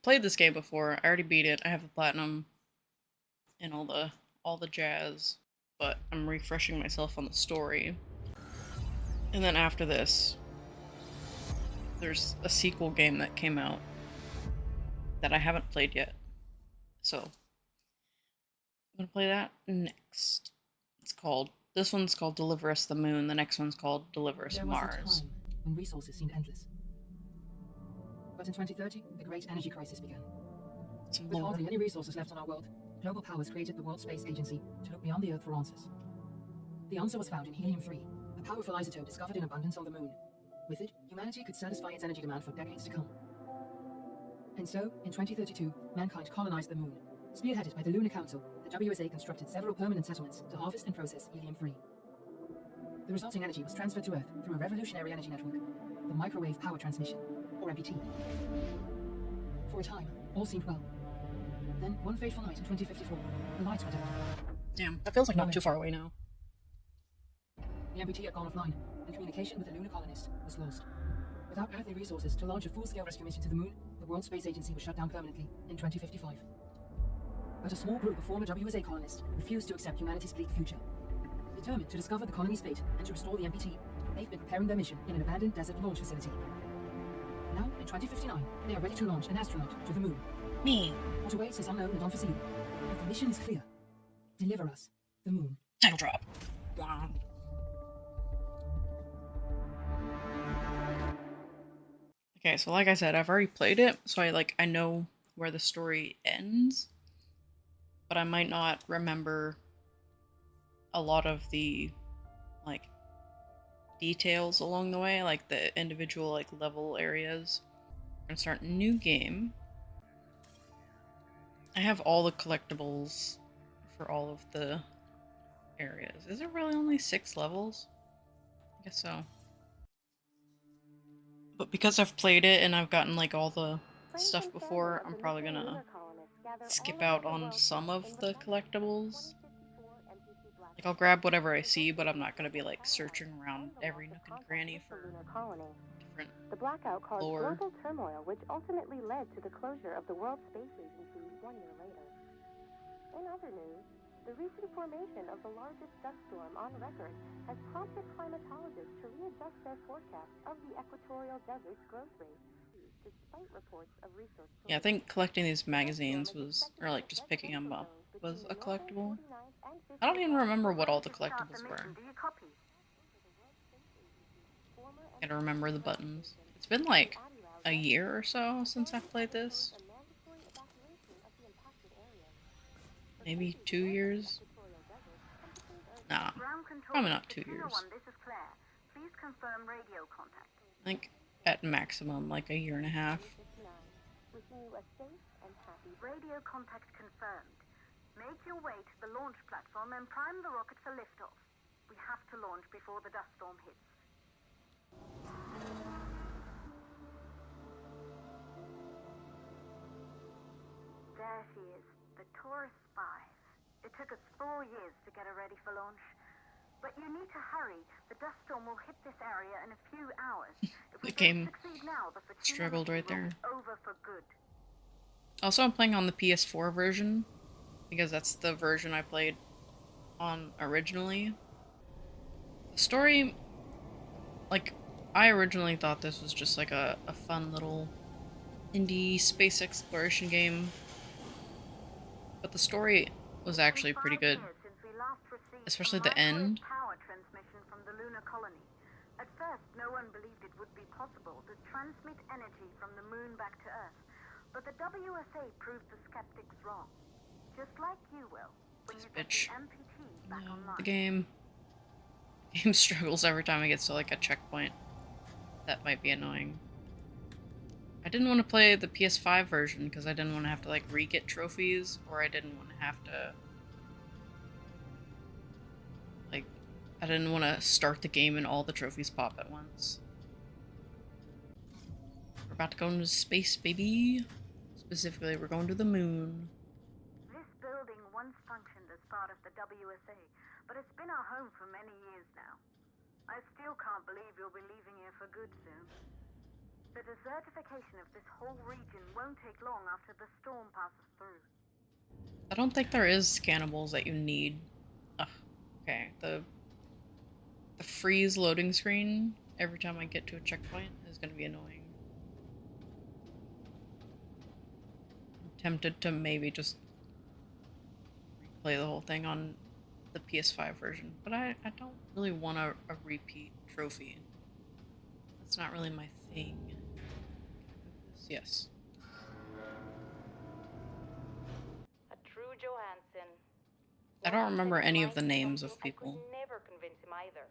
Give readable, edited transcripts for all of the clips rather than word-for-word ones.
played this game before. I already beat it. I have the platinum and all the jazz, but I'm refreshing myself on the story. And then after this, there's a sequel game that came out that I haven't played yet. So I'm gonna play that next. This one's called Deliver Us the Moon. The next one's called Deliver Us There Mars. was a time when resources seemed endless. But in 2030, the great energy crisis began. With hardly any resources left on our world, global powers created the World Space Agency to look beyond the Earth for answers. The answer was found in helium-3, a powerful isotope discovered in abundance on the moon. With it, humanity could satisfy its energy demand for decades to come. And so, in 2032, mankind colonized the moon. Spearheaded by the Lunar Council, the WSA constructed several permanent settlements to harvest and process helium-3. The resulting energy was transferred to Earth through a revolutionary energy network, the Microwave Power Transmission, or MPT. For a time, all seemed well. Then, one fateful night in 2054, the lights went out. Damn, that feels like not too far away now. The MPT had gone offline, and communication with the lunar colonists was lost. Without earthly resources to launch a full-scale rescue mission to the moon, the World Space Agency was shut down permanently in 2055. But a small group of former WSA colonists refused to accept humanity's bleak future. Determined to discover the colony's fate and to restore the MPT, they've been preparing their mission in an abandoned desert launch facility. Now, in 2059, they are ready to launch an astronaut to the moon. Me. What awaits is unknown and unforeseeable, but the mission is clear. Deliver us the moon. Title drop. Wow. Okay, so like I said, I've already played it, so I know where the story ends, but I might not remember a lot of the details along the way, like the individual level areas. We're gonna start a new game. I have all the collectibles for all of the areas. Is it really only 6 levels? I guess so. But because I've played it and I've gotten all the stuff before, I'm probably gonna skip out on some of the collectibles. I'll grab whatever I see, but I'm not gonna be searching around every nook and cranny for different The blackout caused lore. global turmoil, which ultimately led to the closure of the World Space Agency 1 year later. In other news, the recent formation of the largest dust storm on record has prompted climatologists to readjust their forecast of the equatorial desert's growth rate, despite reports of resource shortages. Yeah, I think collecting these magazines was, or just picking them up, was a collectible. I don't even remember what all the collectibles were. I gotta remember the buttons. It's been a year or so since I've played this. Maybe 2 years? Nah, probably not 2 years. I think at maximum a year and a half. Radio contact confirmed. Make your way to the launch platform and prime the rocket for liftoff. We have to launch before the dust storm hits. There she is, the Taurus 5. It took us 4 years to get her ready for launch. But you need to hurry. The dust storm will hit this area in a few hours. If we The game succeed now, the struggled right there. Over for good. Also, I'm playing on the PS4 version, because that's the version I played on originally. The story, I originally thought this was just a fun little indie space exploration game, but the story was actually pretty good, especially the end. Power transmission from the lunar colony. At first, no one believed it would be possible to transmit energy from the moon back to Earth, but the WSA proved the skeptics wrong. Just like you will when you get the MPT back online. The game struggles every time it gets to a checkpoint. That might be annoying. I didn't want to play the PS5 version because I didn't want to have to re-get trophies, or I didn't want to have to I didn't want to start the game and all the trophies pop at once. We're about to go into space, baby. Specifically, we're going to the moon. This building once functioned as part of the WSA, but it's been our home for many years now. I still can't believe you'll be leaving here for good soon. The desertification of this whole region won't take long after the storm passes through. I don't think there is scannables that you need. Ugh, okay, the freeze loading screen every time I get to a checkpoint is gonna be annoying. I'm tempted to maybe just replay the whole thing on the PS5 version, but I don't really want a repeat trophy. That's not really my thing. Can I move this? Yes. A true Johansson. I don't remember Johansson any of the reminds me names of something people. I could never convince him either.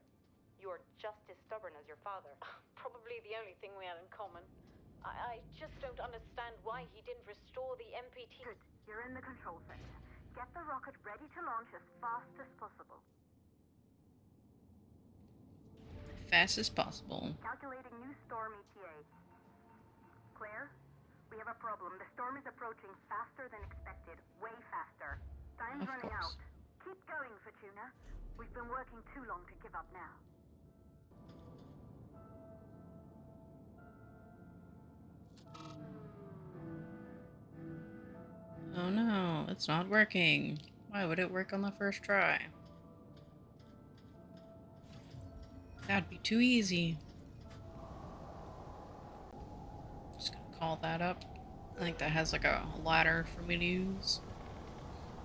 You're just as stubborn as your father. Probably the only thing we had in common. I just don't understand why he didn't restore the MPT. Good. You're in the control center. Get the rocket ready to launch as fast as possible. Fast as possible. Calculating new storm ETA. Claire, we have a problem. The storm is approaching faster than expected. Way faster. Time's Of running course. out. Keep going, Fortuna. We've been working too long to give up now. Oh no, it's not working. Why would it work on the first try? That'd be too easy. Just gonna call that up. I think that has like a ladder for me to use.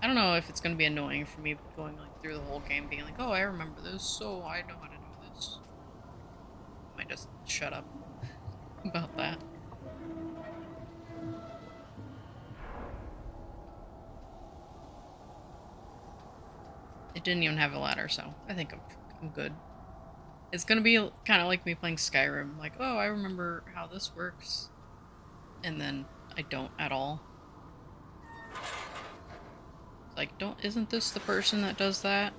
I don't know if it's gonna be annoying for me going like through the whole game being like, oh, I remember this, so I know how to do this. I might just shut up about that. It didn't even have a ladder, so I think I'm good. It's gonna be kind of like me playing Skyrim, like, oh, I remember how this works, and then I don't at all. It's like, isn't this the person that does that?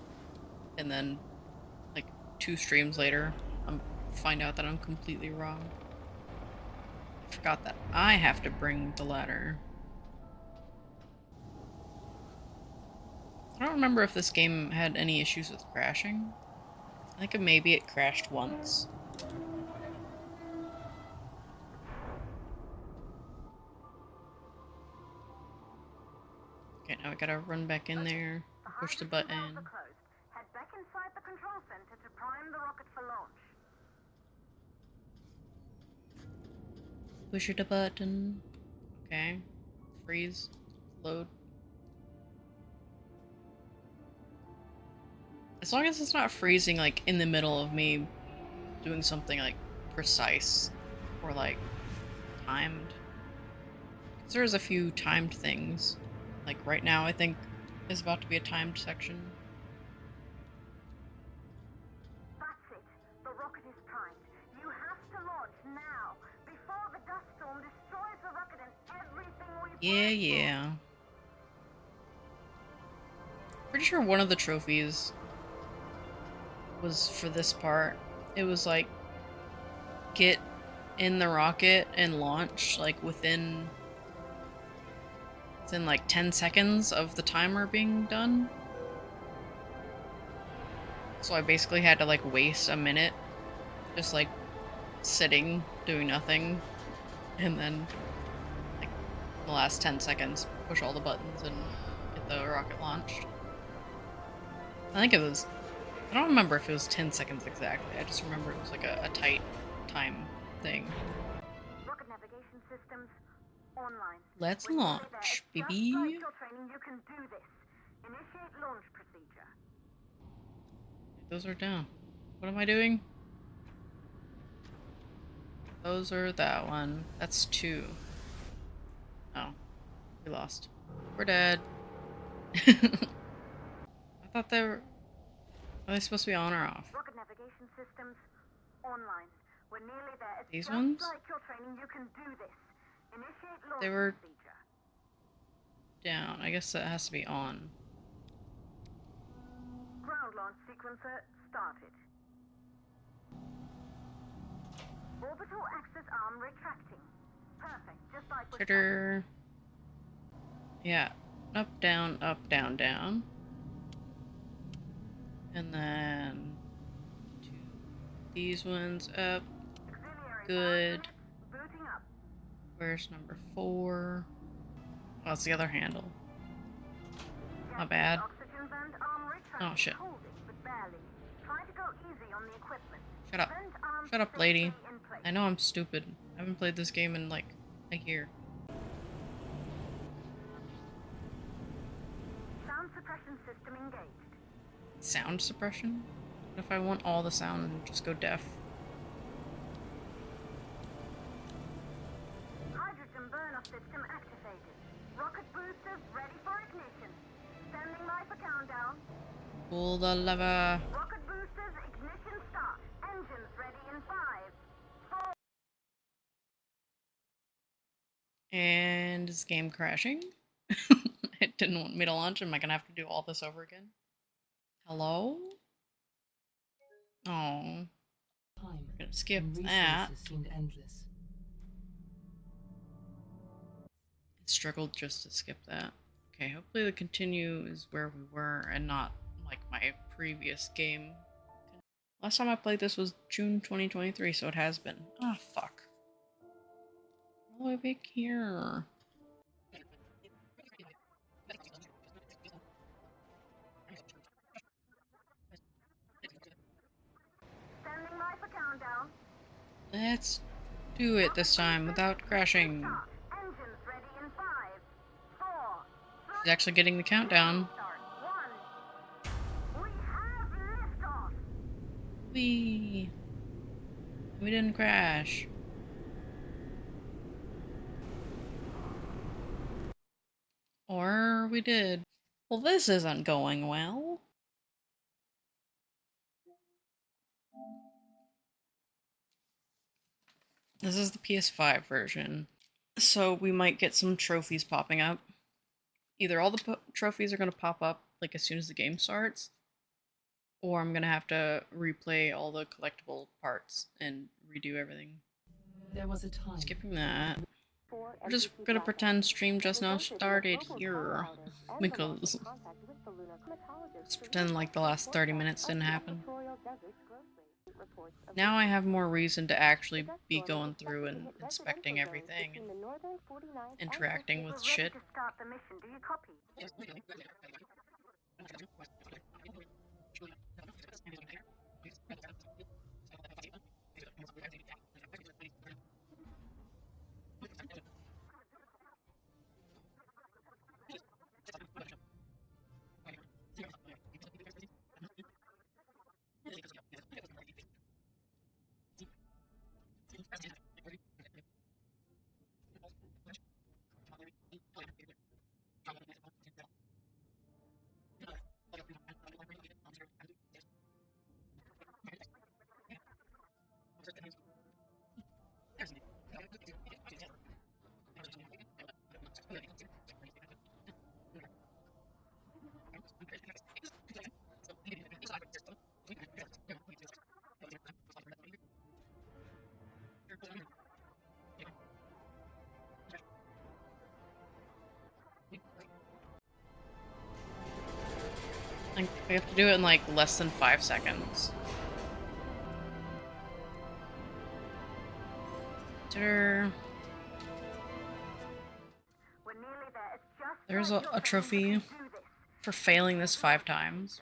And then, like, 2 streams later, find out that I'm completely wrong. I forgot that I have to bring the ladder. I don't remember if this game had any issues with crashing. I think maybe it crashed once. Okay, now I gotta run back in there, The push the hydrogen valves button. are closed. Head back inside the control center to prime the rocket for launch. Push the button. Okay. Freeze. Load. As long as it's not freezing, like, in the middle of me doing something, like, precise or, like, timed. Because there's a few timed things. Like, right now, I think, is about to be a timed section. That's it. The rocket is primed. You have to launch now, before the dust storm destroys the rocket and everything we've Yeah. Pretty sure one of the trophies was for this part. It was like, get in the rocket and launch, like, within like 10 seconds of the timer being done. So I basically had to like waste a minute just like sitting doing nothing, and then like the last 10 seconds push all the buttons and get the rocket launched. I think it was, I don't remember if it was 10 seconds exactly. I just remember it was like a tight time thing. Rocket navigation systems online. Let's When you're launch, there, it's baby. Just like your training, you can do this. Initiate launch procedure. Those are down. What am I doing? Those are that one. That's 2. Oh, we lost. We're dead. I thought they were... Are they supposed to be on or off? Rocket navigation systems online. We're nearly there. It's These just ones? like your training, you can do this. Initiate launch They were procedure. down. I guess that has to be on. Ground launch sequencer started. Orbital axis arm retracting. Perfect, just like with Trigger. Yeah. Up, down, down. And then these ones up. auxiliary Good. power units Where's number 4? Oh, it's the other handle. Not bad. Oh, shit. Shut up. Shut up, lady. I know I'm stupid. I haven't played this game in, like, a year. Sound suppression system engaged. Sound suppression? What if I want all the sound and just go deaf? Hydrogen burn-off system activated. Rocket boosters ready for ignition. Standing by for countdown. Pull the lever. Rocket boosters ignition start. Engines ready in 5, 4. And is the game crashing? It didn't want me to launch. Am I gonna have to do all this over again? Hello? Oh. Time We're gonna skip and that. resources seemed endless. It struggled just to skip that. Okay, hopefully the continue is where we were and not like my previous game. Last time I played this was June 2023, so it has been. Ah, oh, fuck. All the way back here. Standing by for countdown. Let's do it this time without crashing. Engines ready in 5, 4. She's actually getting the countdown. 1. We have liftoff. We didn't crash. Or we did. Well, this isn't going well. This is the PS5 version. So we might get some trophies popping up. Either all the trophies are going to pop up like as soon as the game starts, or I'm going to have to replay all the collectible parts and redo everything. There was a time. Skipping that. We're just going to pretend stream just now started here. Because just pretend like the last 30 minutes didn't happen. Now I have more reason to actually be going through and inspecting everything and interacting with shit. To start the mission, do you copy? Like, we have to do it in like less than 5 seconds. We're nearly there. It's just There's like a you're trophy saying, do this. for failing this 5 times.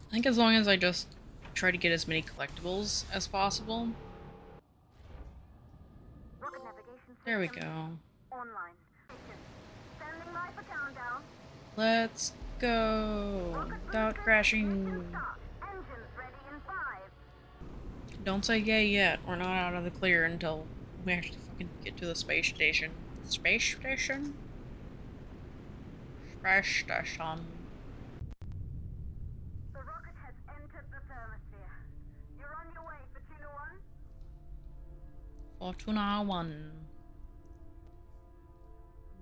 I think as long as I just try to get as many collectibles as possible. Rocket navigation There we system go. online. Standing by for countdown. Let's go without crashing. Start. Engines ready in 5. Don't say yay yet. We're not out of the clear until we actually fucking get to the space station. Space station? Space station. The rocket has entered the thermosphere. You're on your way, Fortuna 1. Fortuna 1.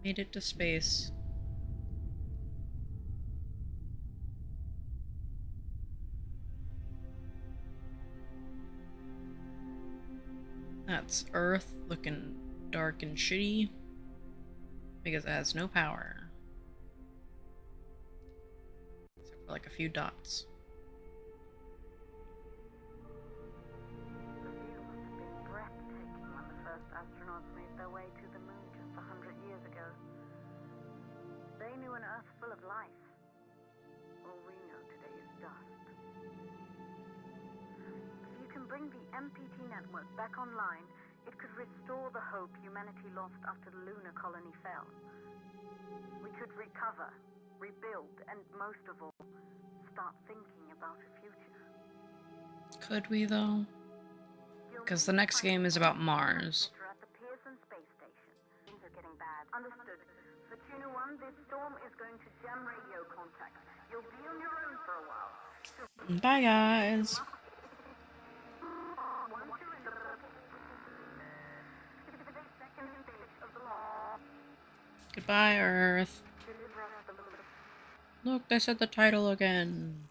Made it to space. That's Earth looking dark and shitty because it has no power. Except for like a few dots. The view must have been breathtaking on the astronauts made their way to the moon just 100 years ago. They knew an Earth full of life. All we know today is dust. If you can bring the MPT network back online, it could restore the hope humanity lost after the lunar colony fell. We could recover, rebuild, and most of all, start thinking about a future. Could we, though? Because the next game is about Mars. At the Pearson Space Station. Things are getting bad. Understood. For Ch.1, this storm is going to jam radio contact. You'll be on your own for a while. Bye, guys. Goodbye, Earth. Look, they said the title again.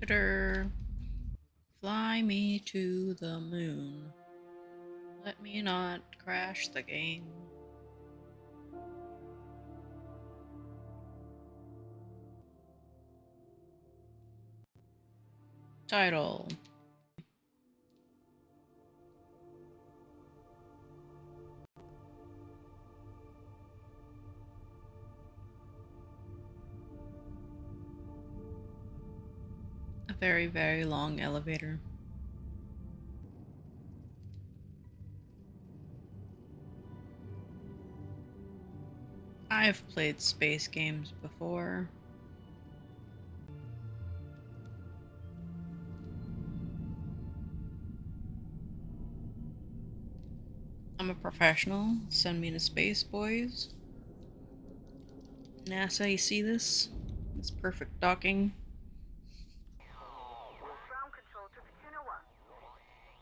Ta-da. Fly me to the moon. Let me not crash the game. Title. A very, very long elevator. I've played space games before. I'm a professional. Send me to space, boys. NASA, you see this? This perfect docking. Ground control to Ch.1.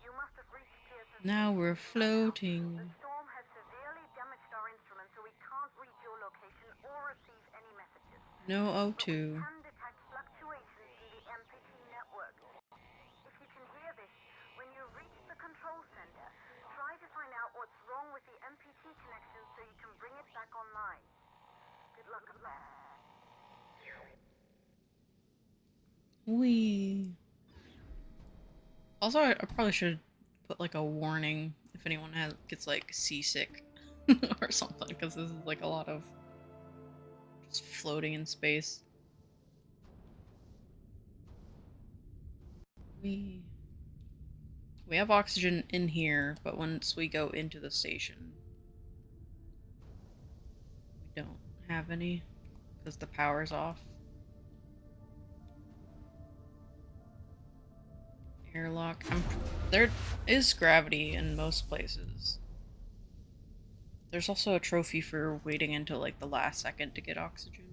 You must have reached Pearson. Now we're floating. The storm has severely damaged our instruments, so we can't reach your location or receive any messages. No But O2. we can detect fluctuations in the MPT network. If you can hear this, when you reach the control center, try to find out what's wrong with the MPT connection so you can bring it back online. Good luck with that. Wee. Also, I probably should put like a warning if anyone gets like seasick or something, because this is like a lot of just floating in space. We have oxygen in here, but once we go into the station, we don't have any because the power's off. Airlock. There is gravity in most places. There's also a trophy for waiting until like the last second to get oxygen.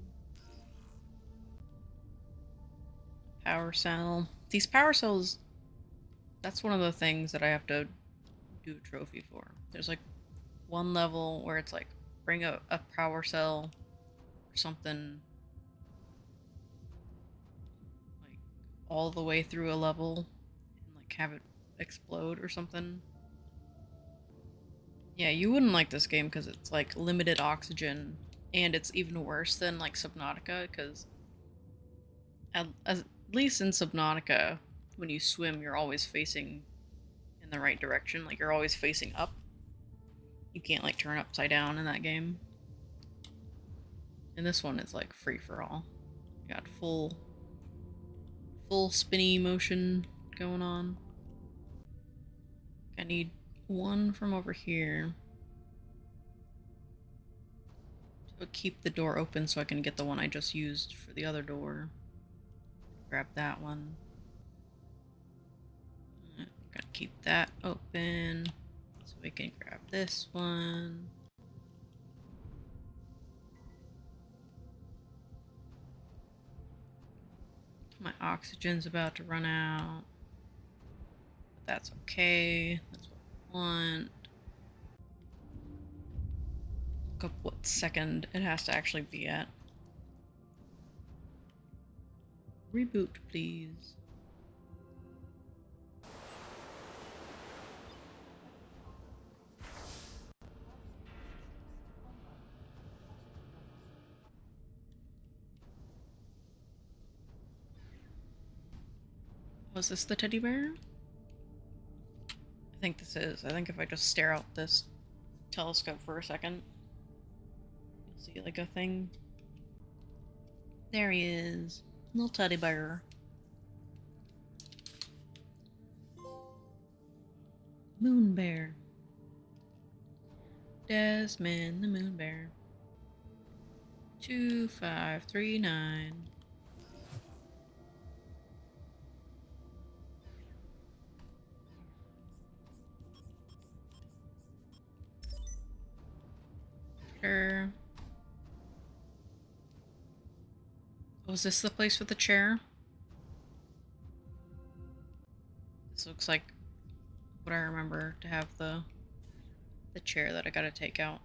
Power cell. These power cells, that's one of the things that I have to do a trophy for. There's like one level where it's like bring a power cell or something like all the way through a level and like have it explode or something. Yeah, you wouldn't like this game because it's like limited oxygen, and it's even worse than like Subnautica because at least in Subnautica, when you swim, you're always facing in the right direction. Like you're always facing up. You can't like turn upside down in that game. And this one is like free for all. You got full spinny motion going on. I need one from over here to keep the door open so I can get the one I just used for the other door. Grab that one. I'm gonna keep that open so we can grab this one. My oxygen's about to run out, but that's okay. That's what we want. Look up what second it has to actually be at. Reboot, please. Was this the teddy bear? I think this is. I think if I just stare out this telescope for a second, you'll see like a thing. There he is. Little teddy bear. Moon bear. Desmond the moon bear. 2539. Sure. Was this the place with the chair? This looks like what I remember to have the chair that I gotta take out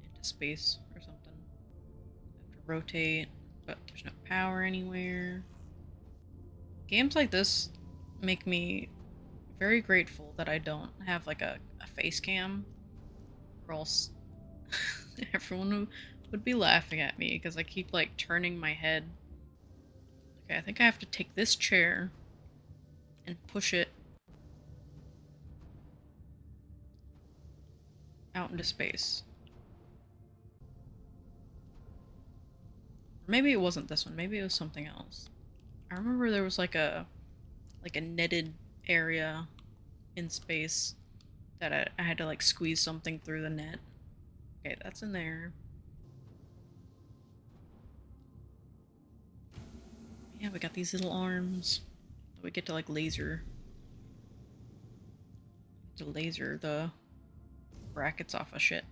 into space or something. I have to rotate, but there's no power anywhere. Games like this make me very grateful that I don't have like a face cam, or else everyone would be laughing at me because I keep like turning my head. Okay, I think I have to take this chair and push it out into space. Or maybe it wasn't this one, maybe it was something else. I remember there was like a netted area in space that I had to like squeeze something through the net. Okay, that's in there. Yeah, we got these little arms. We get to like laser the brackets off of shit.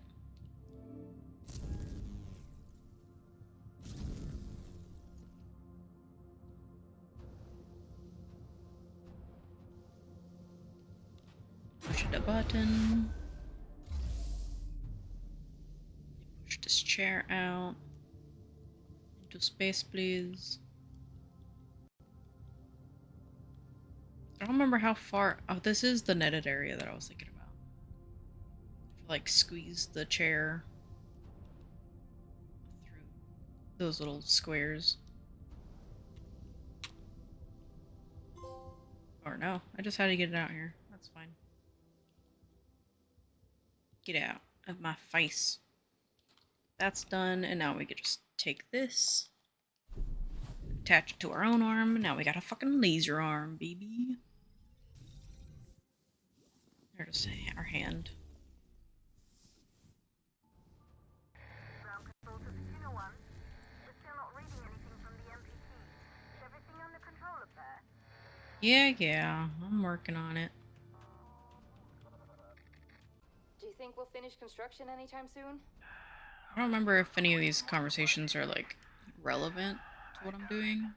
Push the button. Push this chair out. Into space, please. I don't remember how far. Oh, this is the netted area that I was thinking about. Like squeeze the chair through those little squares. Or no, I just had to get it out here. That's fine. Get out of my face. That's done, and now we could just take this, attach it to our own arm. Now we got a fucking laser arm, baby. There's our hand. Ground control to Fesenkov. We're still not reading anything from the MPT. Is everything under control up there? Yeah, I'm working on it. Do you think we'll finish construction anytime soon? I don't remember if any of these conversations are like relevant to what I'm doing,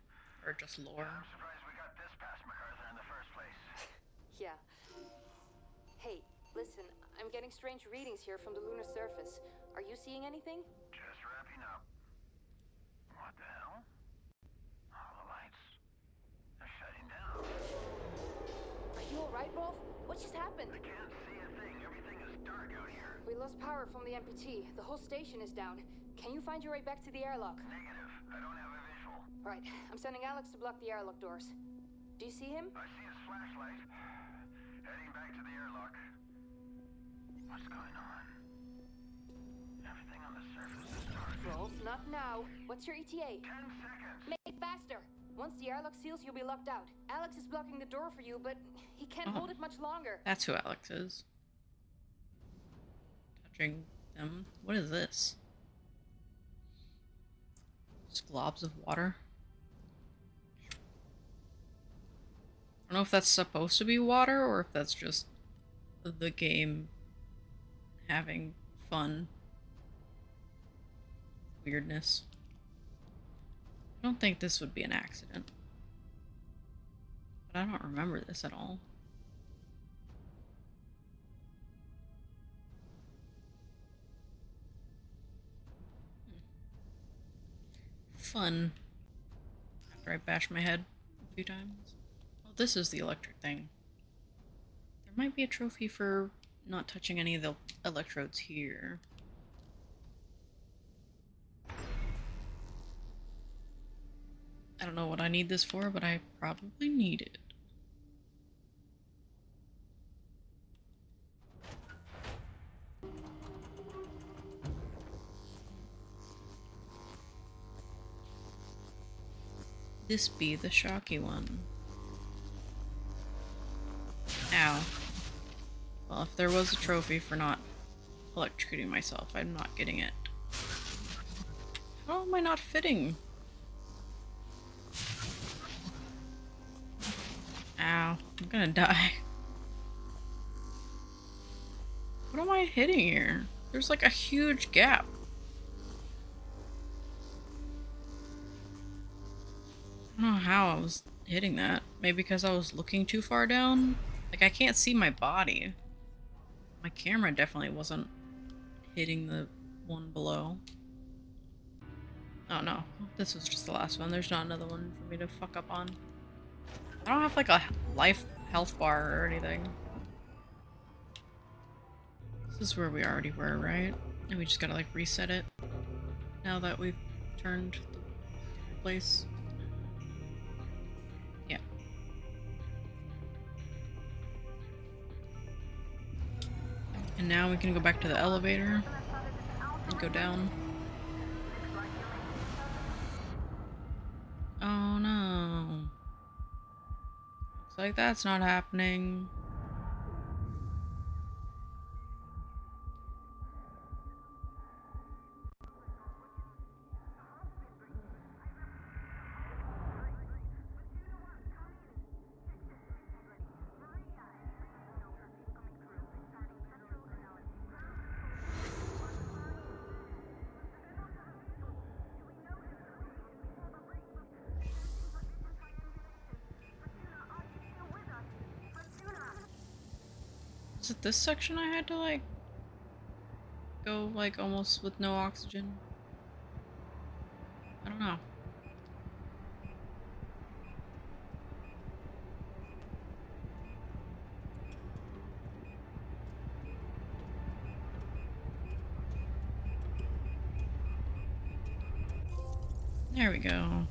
or just lore. I'm surprised we got this past MacArthur in the first place. Yeah. Hey, listen, I'm getting strange readings here from the lunar surface. Are you seeing anything? Just wrapping up. What the hell? All the lights. They're shutting down. Are you alright, Rolf? What just happened? I can't see a thing. Everything is dark out here. We lost power from the MPT. The whole station is down. Can you find your way back to the airlock? Negative. I don't have a visual. Right. I'm sending Alex to block the airlock doors. Do you see him? I see his flashlight. Heading back to the airlock. What's going on? Everything on the surface is dark. Rolf, not now. What's your ETA? 10 seconds. Make it faster. Once the airlock seals, you'll be locked out. Alex is blocking the door for you, but he can't hold it much longer. That's who Alex is. Touching them. What is this? Just globs of water. I don't know if that's supposed to be water or if that's just the game having fun. Weirdness. I don't think this would be an accident. But I don't remember this at all. Fun. After I bash my head a few times. Oh, this is the electric thing. There might be a trophy for not touching any of the electrodes here. I don't know what I need this for, but I probably need it. This be the shocky one. Ow. Well, if there was a trophy for not electrocuting myself, I'm not getting it. How am I not fitting? Ow. I'm gonna die. What am I hitting here? There's like a huge gap. I don't know how I was hitting that. Maybe because I was looking too far down? Like, I can't see my body. My camera definitely wasn't hitting the one below. Oh no, this was just the last one. There's not another one for me to fuck up on. I don't have like a life health bar or anything. This is where we already were, right? And we just gotta like reset it now that we've turned the place. Yeah. And now we can go back to the elevator and go down. Oh no. Looks like that's not happening. Is it this section I had to like go like almost with no oxygen? I don't know. There we go.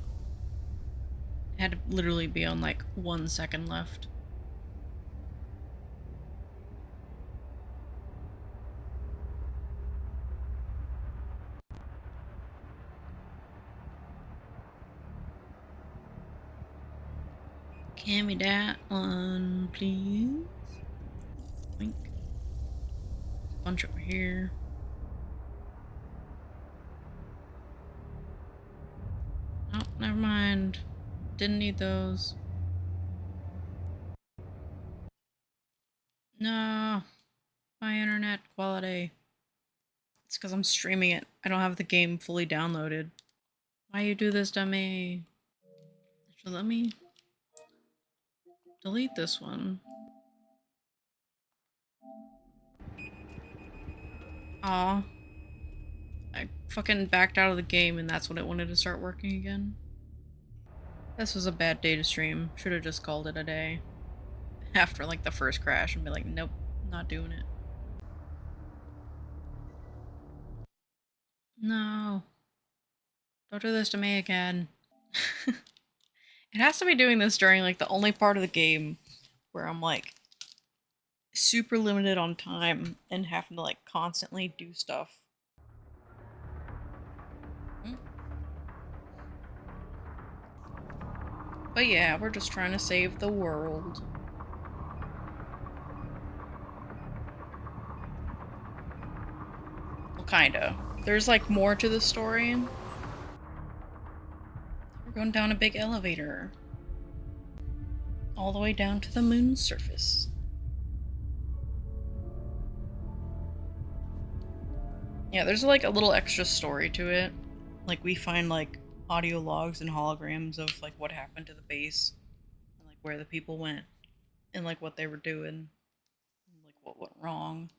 It had to literally be on like 1 second left. Give me that one, please. Wink. Bunch over here. Oh, never mind. Didn't need those. No. My internet quality. It's because I'm streaming it. I don't have the game fully downloaded. Why you do this to me? So let me delete this one. Aw. I fucking backed out of the game and that's when it wanted to start working again. This was a bad day to stream. Should have just called it a day. After like the first crash and be like, nope, not doing it. No. Don't do this to me again. It has to be doing this during like the only part of the game where I'm like super limited on time and having to like constantly do stuff. But yeah, we're just trying to save the world. Well, kinda. There's like more to the story. We're going down a big elevator. All the way down to the moon's surface. Yeah, there's like a little extra story to it. Like we find like audio logs and holograms of like what happened to the base and like where the people went and like what they were doing and like what went wrong.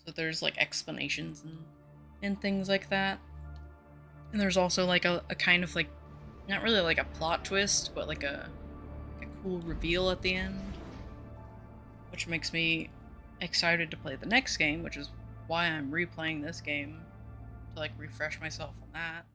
So there's like explanations and things like that. And there's also like a kind of like not really like a plot twist, but like a cool reveal at the end, which makes me excited to play the next game, which is why I'm replaying this game to like refresh myself on that.